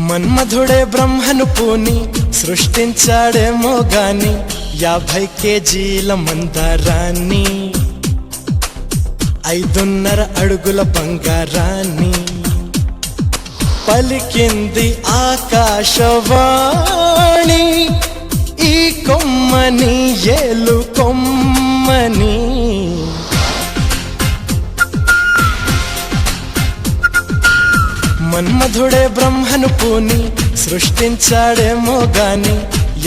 మన్మధుడే బ్రహ్మను పూని సృష్టించాడేమో గాని 50 కేజీల మందారాన్ని 5.5 అడుగుల బంగారాన్ని పలికింది ఆకాశవాణి ఈ కొమ్మని ఏలు కొమ్మని మన్మధుడే బ్రహ్మను పూని సృష్టించాడేమో గాని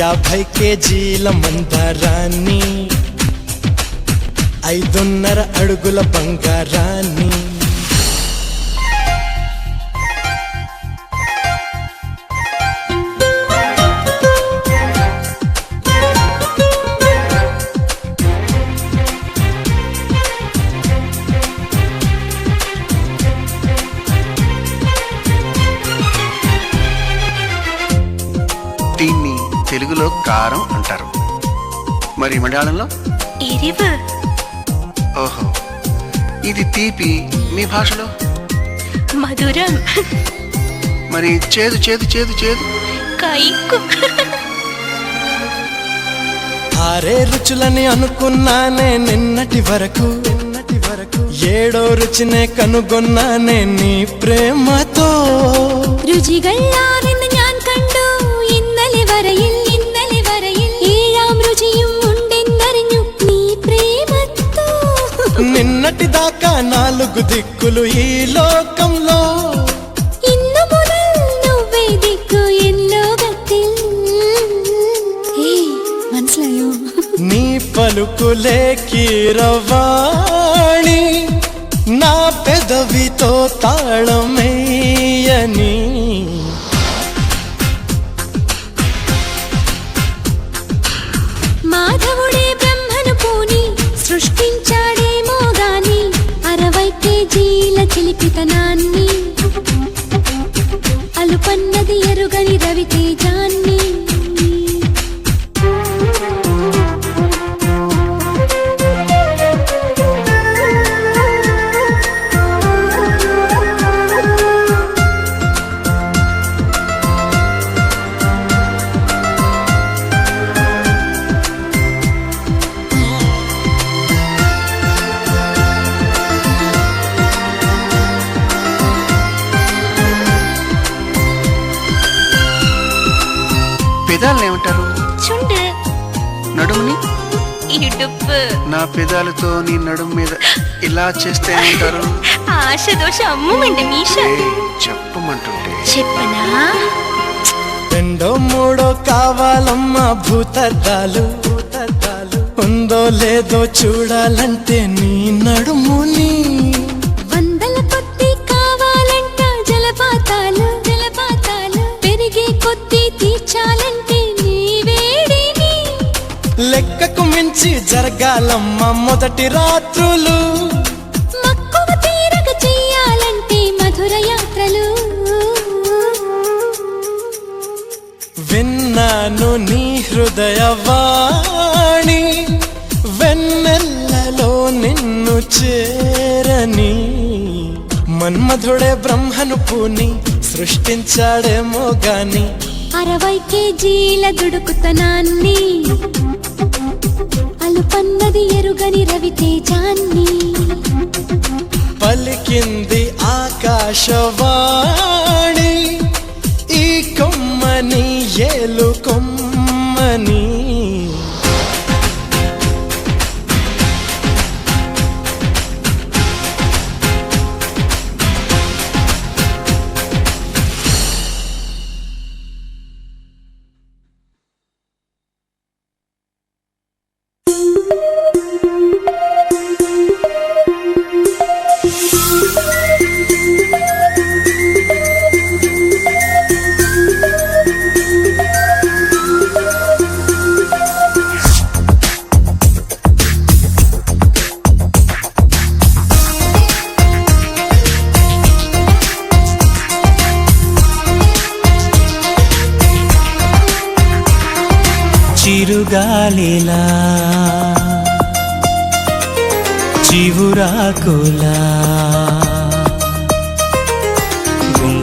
50 కేజీల మందారాన్ని 5.5 అడుగుల బంగారాన్ని దీన్ని తెలుగులో కారం అంటారు, మరి మలయాళంలో ఎరివు. ఓహో, ఇది తీపి మీ భాషలో మధురం. మరి చేదు చేదు చేదు చేదు కైకు. 6 రుచులని అనుకున్నానే నిన్నటి వరకు 7వ రుచినే కనుగొన్నానే నీ ప్రేమతో രുചികളാണെന്ന് ഞാൻ കണ്ടു ഇന്നലെ വരയിൽ 7ാം രുചിയും ഉണ്ടെന്നറിഞ്ഞു നീ പ്രേമത്തോ. నిన్నటి దాకా 4 దిక్కులు ఈ లోకంలో ഇന്നു മുതൽ నువ్వే దిక్కు ఎన్ లోകത്തിൽ. മനസ്സിലായോ? నీ పలుకులే కీరవాణి నా పెదవితో తాళమేయని మాధవుడే బ్రహ్మను పూని సృష్టించాడేమో గాని 60 కేజీల చిలిపితనాన్ని అలుపన్నది ఎరుగని రవితేజాన్ని. పెదాలను ఏమంటారు? చుండు. నడుముని? ఇడుపు. నా పెదాలతో నీ నడుము మీద ఇలా చేస్తే ఏమంటారు? ఆశ దోష అమ్ముమండి మీష. చెప్పమంటుంటే చెప్పనా? 2, 3 కావాలమ్మా భూతద్దాలు ఉందో లేదో చూడాలంటే నీ నడుముని. వందల కొద్ది కావాలంట జలపాతాలు పెరిగే కొద్ది తీర్చాలంటే నీ వేడిని. లెక్కకు మించి జరగాలమ్మా మొదటి రాత్రులు మక్కువ తీరగ చెయ్యాలంటే మధుర యాత్రలు. విన్నాను నీ హృదయవాణి వెన్నెల్లలో నిన్ను చేరని మన్మధుడే బ్రహ్మను పూని సృష్టించాడేమో గాని 60 కేజీల దుడుకుతనాన్ని అలుపన్నది ఎరుగని రవితేజాన్ని పలికింది ఆకాశవాణి ఈ కొమ్మని ఏలు కొమ్మని. చిరుగాలిలా చివురాకులా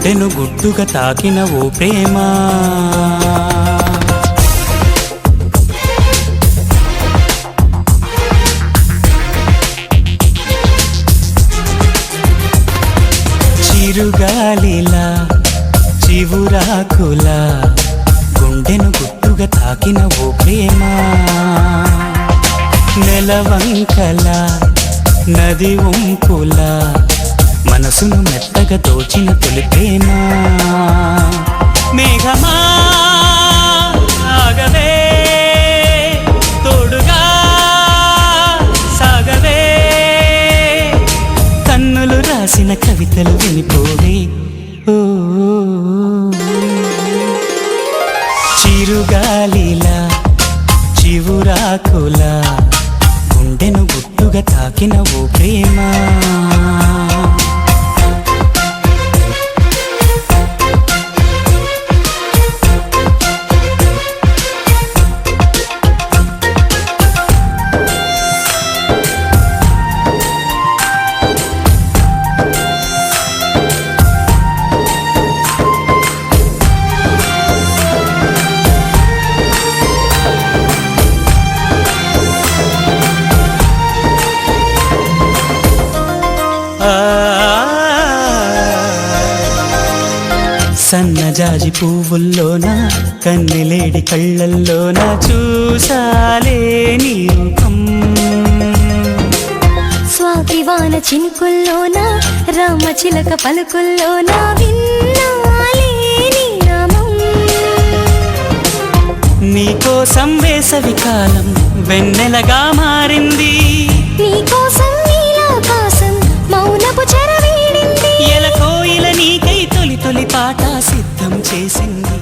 గుండెను గుట్టుగా తాకిన ఓ ప్రేమ చిరుగాలిలా చివురాకులా గుండెను గుట్టుగా తాకిన ఓ ప్రేమ నెలవంకల నది వంపుల మనసును మెత్తగా దోచిన తొలి ప్రేమ మేఘమా ఆగవే తోడుగా సాగవే కన్నులు రాసిన కవితలు వినిపోవే ఓ చిరుగాలిలా చివురాకులా గుండెను గుట్టుగా తాకిన ఓ ప్రేమ సన్నజాజి పువ్వుల్లోన కన్నెలేడి కళ్ళల్లోన చూసాలే నీ రూపం స్వాతివాన చినుకుల్లోన రామచిలక పలుకుల్లోన విన్నాలే నీ నామం నీకోసం వేసవి కాలం వెన్నెలగా మారింది నీకోసం నీలాకాశం మౌనపు చెరవేడింది ఎల కోయిల నీకై తొలి తొలి పాట సిద్ధం చేసింది